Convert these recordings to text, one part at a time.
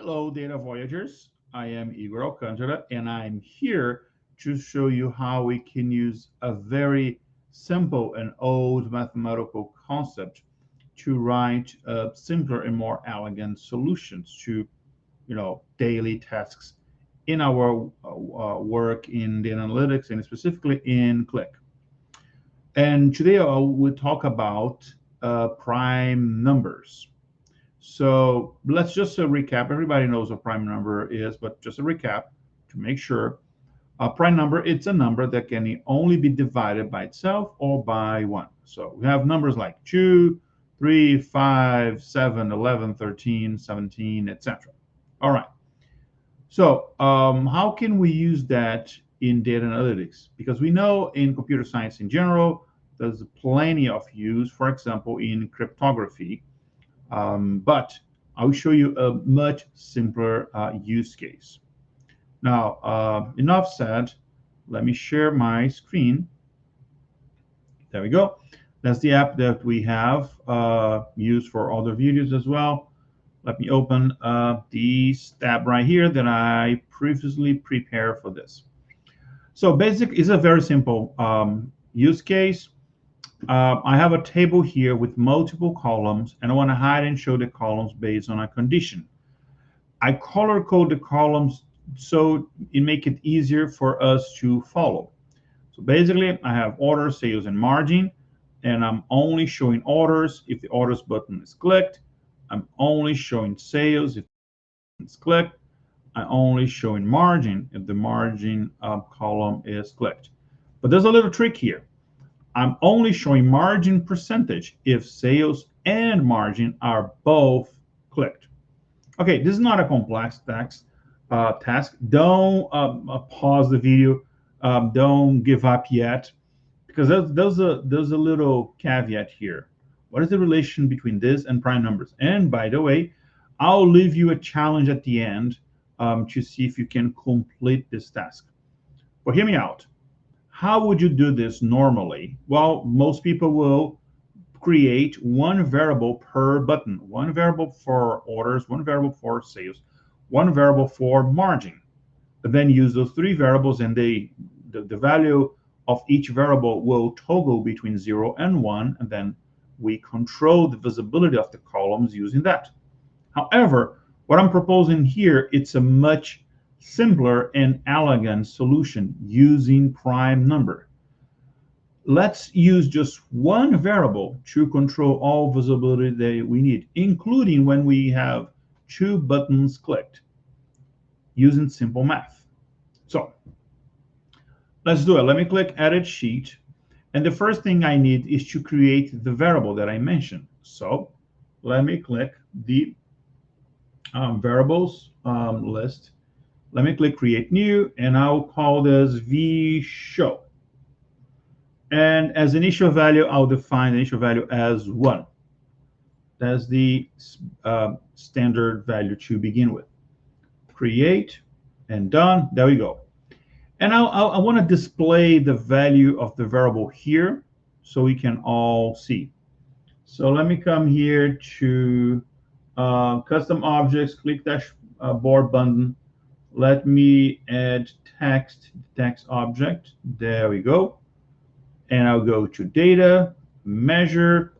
Hello, data voyagers. I am Igor Alcantara, and I'm here to show you how we can use a very simple and old mathematical concept to write simpler and more elegant solutions to, daily tasks in our work in data analytics and specifically in Qlik. And today we'll talk about prime numbers. So let's just recap. Everybody knows what prime number is, but just a recap to make sure. A prime number, it's a number that can only be divided by itself or by 1. So we have numbers like 2, 3, 5, 7, 11, 13, 17, etc. All right. So how can we use that in data analytics? Because we know in computer science in general, there's plenty of use, for example, in cryptography. But I'll show you a much simpler use case. Now, enough said. Let me share my screen. There we go. That's the app that we have used for other videos as well. Let me open this tab right here that I previously prepared for this. So basic is a very simple use case. I have a table here with multiple columns, and I want to hide and show the columns based on a condition. I color code the columns so it make it easier for us to follow. So basically, I have order, sales, and margin, and I'm only showing orders if the orders button is clicked. I'm only showing sales if it's clicked. I'm only showing margin if the margin column is clicked. But there's a little trick here. I'm only showing margin percentage if sales and margin are both clicked. Okay, this is not a complex task. Don't pause the video. Don't give up yet, because there's a little caveat here. What is the relation between this and prime numbers? And by the way, I'll leave you a challenge at the end to see if you can complete this task. But hear me out. How would you do this normally? Well, most people will create one variable per button, one variable for orders, one variable for sales, one variable for margin. And then use those three variables, and the value of each variable will toggle between 0 and 1, and then we control the visibility of the columns using that. However, what I'm proposing here, it's a much simpler and elegant solution using prime number. Let's use just one variable to control all visibility that we need, including when we have two buttons clicked, using simple math. So let's do it. Let me click Edit Sheet. And the first thing I need is to create the variable that I mentioned. So let me click the variables list. Let me click Create New, and I'll call this vShow. And as initial value, I'll define the initial value as 1. That's the standard value to begin with. Create, and done. There we go. And I want to display the value of the variable here so we can all see. So let me come here to Custom Objects, Qlik Dashboard button. Let me add text object. There we go. And I'll go to Data, Measure,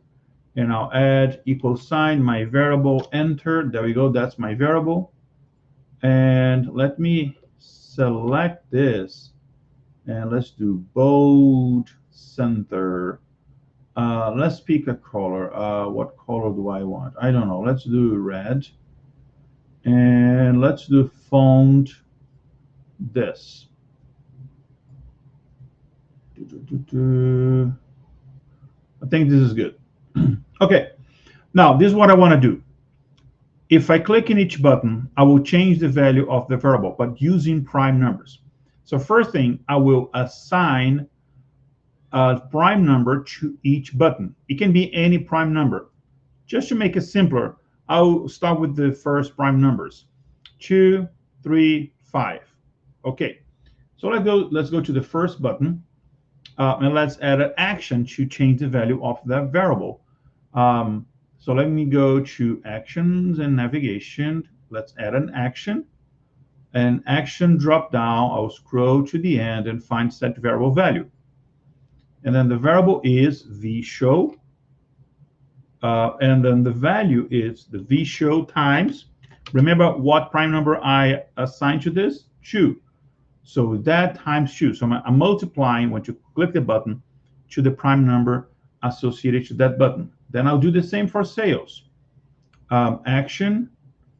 and I'll add equal sign, my variable, enter. There we go. That's my variable. And let me select this, and let's do bold center. Let's pick a color. What color do I want? I don't know. Let's do red. And let's do font this. I think this is good. Okay. Now, this is what I want to do. If I click in each button, I will change the value of the variable, but using prime numbers. So first thing, I will assign a prime number to each button. It can be any prime number. Just to make it simpler, I'll start with the first prime numbers, 2, 3, 5. Okay, so let's go to the first button, and let's add an action to change the value of that variable. So let me go to Actions and Navigation. let's add an action. An action drop down, I'll scroll to the end and find set variable value. And then the variable is vShow. And then the value is the vShow times. Remember what prime number I assigned to this? 2. So that times 2. So I'm multiplying when you click the button to the prime number associated to that button. Then I'll do the same for sales. Action,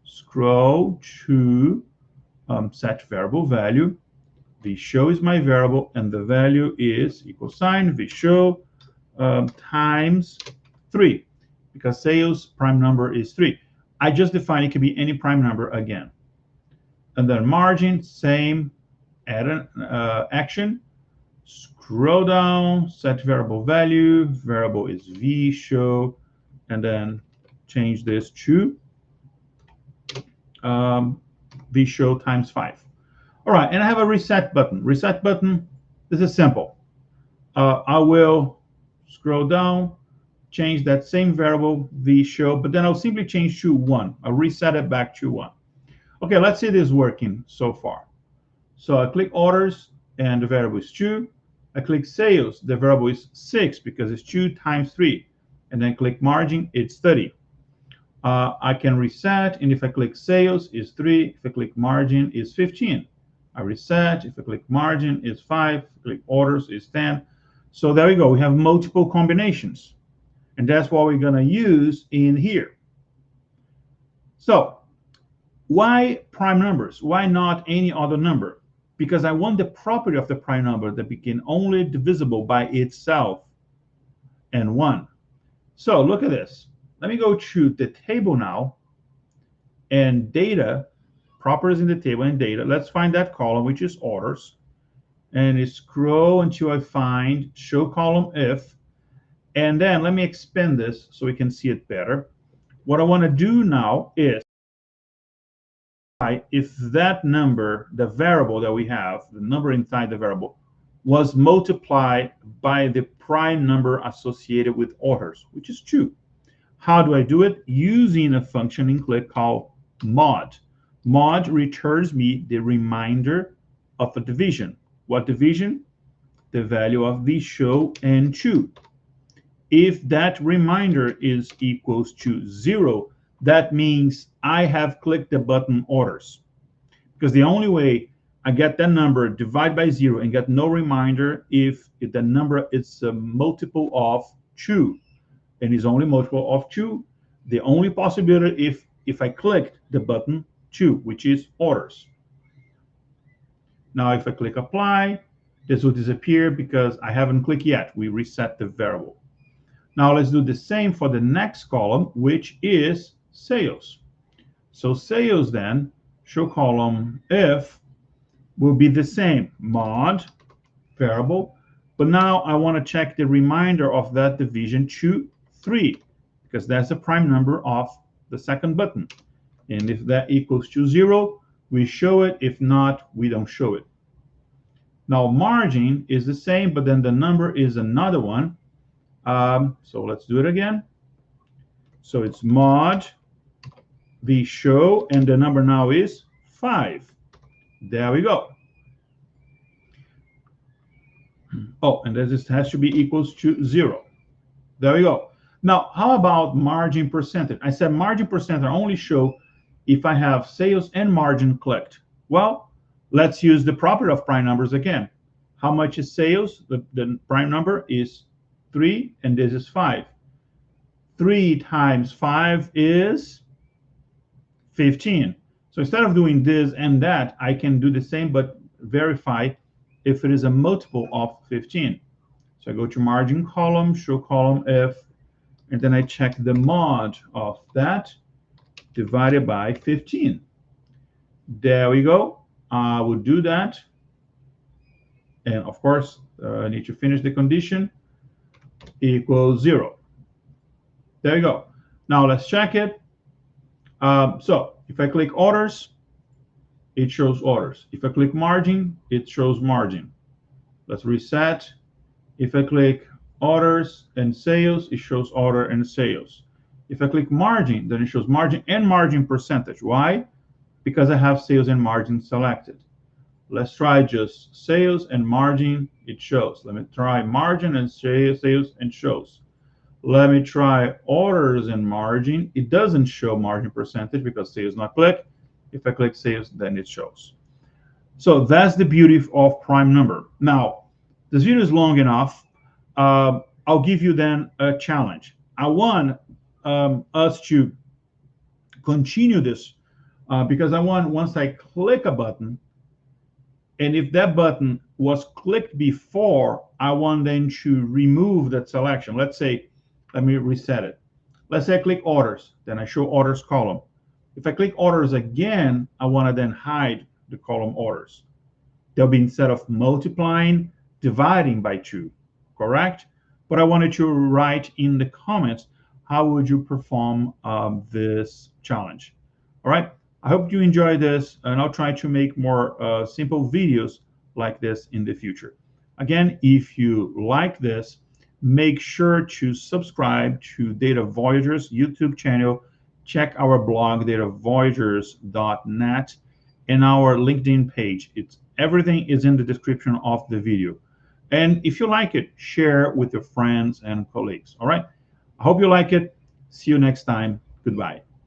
scroll to set variable value. vShow is my variable, and the value is equal sign vShow times 3, because sales prime number is 3. I just defined it can be any prime number again. And then margin, same, add an action, scroll down, set variable value, variable is vShow, and then change this to vShow times 5. All right, and I have a reset button. Reset button, this is simple. I will scroll down, change that same variable vShow, but then I'll simply change to 1. I'll reset it back to 1. Okay, let's see this working so far. So I click orders, and the variable is 2. I click sales, the variable is 6 because it's 2 times 3. And then click margin, it's 30. I can reset, and if I click sales, is 3. If I click margin, is 15. I reset. If I click margin, is 5. If I click orders, is 10. So there we go. We have multiple combinations, and that's what we're going to use in here. So why prime numbers? Why not any other number? Because I want the property of the prime number that became only divisible by itself and 1. So look at this. Let me go to the table now, and data, properties in the table and data. Let's find that column, which is orders, and scroll until I find show column if, and then let me expand this so we can see it better. What I want to do now is if that number, the variable that we have, the number inside the variable, was multiplied by the prime number associated with orders, which is 2. How do I do it? Using a function in Qlik called mod. Mod returns me the remainder of a division. What division? The value of vShow and 2. If that remainder is equals to 0, that means I have clicked the button orders. Because the only way I get that number divide by 0 and get no remainder if the number is a multiple of 2. And is only multiple of 2. The only possibility if I clicked the button 2, which is orders. Now if I click apply, this will disappear because I haven't clicked yet. We reset the variable. Now let's do the same for the next column, which is sales. So sales then, show column if, will be the same, mod variable, but now I want to check the remainder of that division to 3, because that's the prime number of the second button. And if that equals to 0, we show it. If not, we don't show it. Now margin is the same, but then the number is another one. So let's do it again. So it's mod vShow, and the number now is 5. There we go. Oh, and this has to be equals to 0. There we go. Now, how about margin percentage? I said margin percentage only show if I have sales and margin clicked. Well, let's use the property of prime numbers again. How much is sales? The prime number is 3, and this is 5. 3 times 5 is 15. So instead of doing this and that, I can do the same, but verify if it is a multiple of 15. So I go to margin column, show column if, and then I check the mod of that divided by 15. There we go. I will do that. And of course, I need to finish the condition, equals 0. There you go. Now let's check it. So if I click orders, it shows orders. If I click margin, it shows margin. Let's reset. If I click orders and sales, it shows order and sales. If I click margin, then it shows margin and margin percentage. Why? because I have sales and margin selected. Let's try just sales and margin. It shows. Let me try margin and sales and shows. Let me try orders and margin. It doesn't show margin percentage because sales not click. If I click sales, then it shows. So that's the beauty of prime number. Now, this video is long enough. I'll give you then a challenge. I want us to continue this because I want, once I click a button, and if that button was clicked before, I want then to remove that selection. Let's say, let me reset it. Let's say I click orders, then I show orders column. If I click orders again, I want to then hide the column orders. They'll be, instead of multiplying, dividing by 2, correct? But I wanted to write in the comments, how would you perform this challenge? All right, I hope you enjoy this, and I'll try to make more simple videos like this in the future. Again, if you like this, make sure to subscribe to Data Voyagers YouTube channel. Check our blog, datavoyagers.net, and our LinkedIn page. Everything is in the description of the video. And if you like it, share with your friends and colleagues. All right, I hope you like it. See you next time. Goodbye.